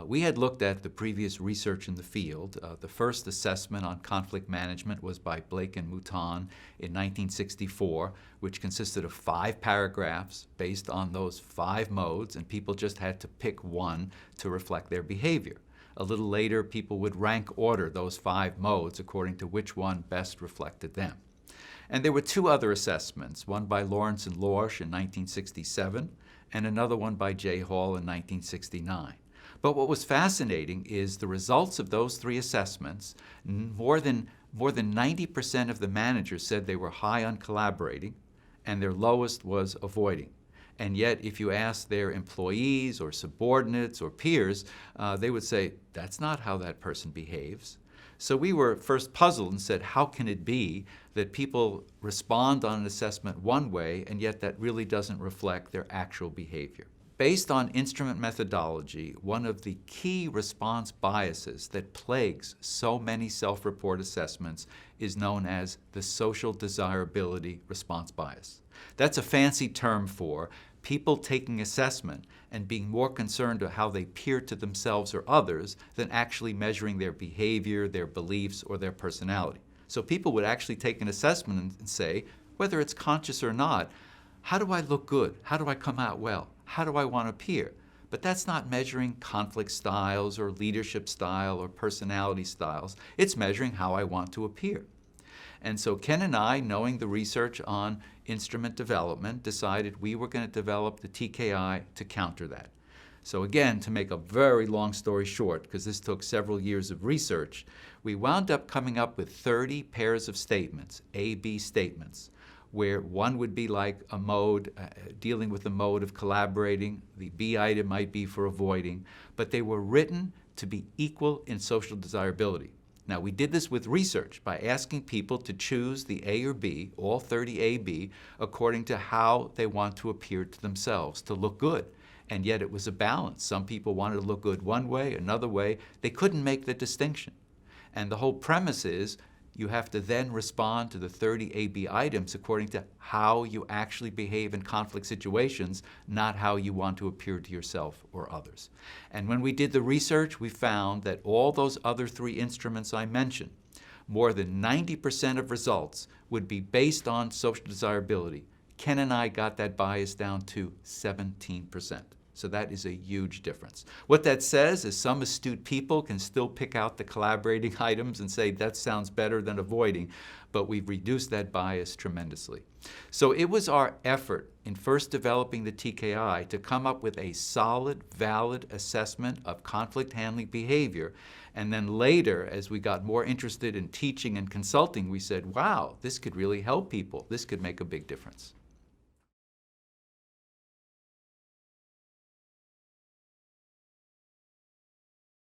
We had looked at the previous research in the field. The first assessment on conflict management was by Blake and Mouton in 1964, which consisted of 5 paragraphs based on those 5 modes, and people just had to pick one to reflect their behavior. A little later, people would rank order those 5 modes according to which one best reflected them. And there were 2 other assessments, one by Lawrence and Lorsch in 1967, and another one by J. Hall in 1969. But what was fascinating is the results of those 3 assessments. More than 90% of the managers said they were high on collaborating, and their lowest was avoiding. And yet, if you ask their employees or subordinates or peers, they would say, that's not how that person behaves. So we were first puzzled and said, how can it be that people respond on an assessment one way, and yet that really doesn't reflect their actual behavior? Based on instrument methodology, one of the key response biases that plagues so many self-report assessments is known as the social desirability response bias. That's a fancy term for people taking assessment and being more concerned with how they appear to themselves or others than actually measuring their behavior, their beliefs, or their personality. So people would actually take an assessment and say, whether it's conscious or not, how do I look good? How do I come out well? How do I want to appear? But that's not measuring conflict styles or leadership style or personality styles. It's measuring how I want to appear. And so Ken and I, knowing the research on instrument development, decided we were going to develop the TKI to counter that. So again, to make a very long story short, because this took several years of research, we wound up coming up with 30 pairs of statements, A-B statements, where one would be like a mode, dealing with the mode of collaborating, the B item might be for avoiding, but they were written to be equal in social desirability. Now, we did this with research by asking people to choose the A or B, all 30 A, B, according to how they want to appear to themselves, to look good. And yet it was a balance. Some people wanted to look good one way, another way. They couldn't make the distinction. And the whole premise is you have to then respond to the 30 A-B items according to how you actually behave in conflict situations, not how you want to appear to yourself or others. And when we did the research, we found that all those other 3 instruments I mentioned, more than 90% of results would be based on social desirability. Ken and I got that bias down to 17%. So that is a huge difference. What that says is some astute people can still pick out the collaborating items and say that sounds better than avoiding, but we've reduced that bias tremendously. So it was our effort in first developing the TKI to come up with a solid, valid assessment of conflict handling behavior. And then later, as we got more interested in teaching and consulting, we said, wow, this could really help people. This could make a big difference.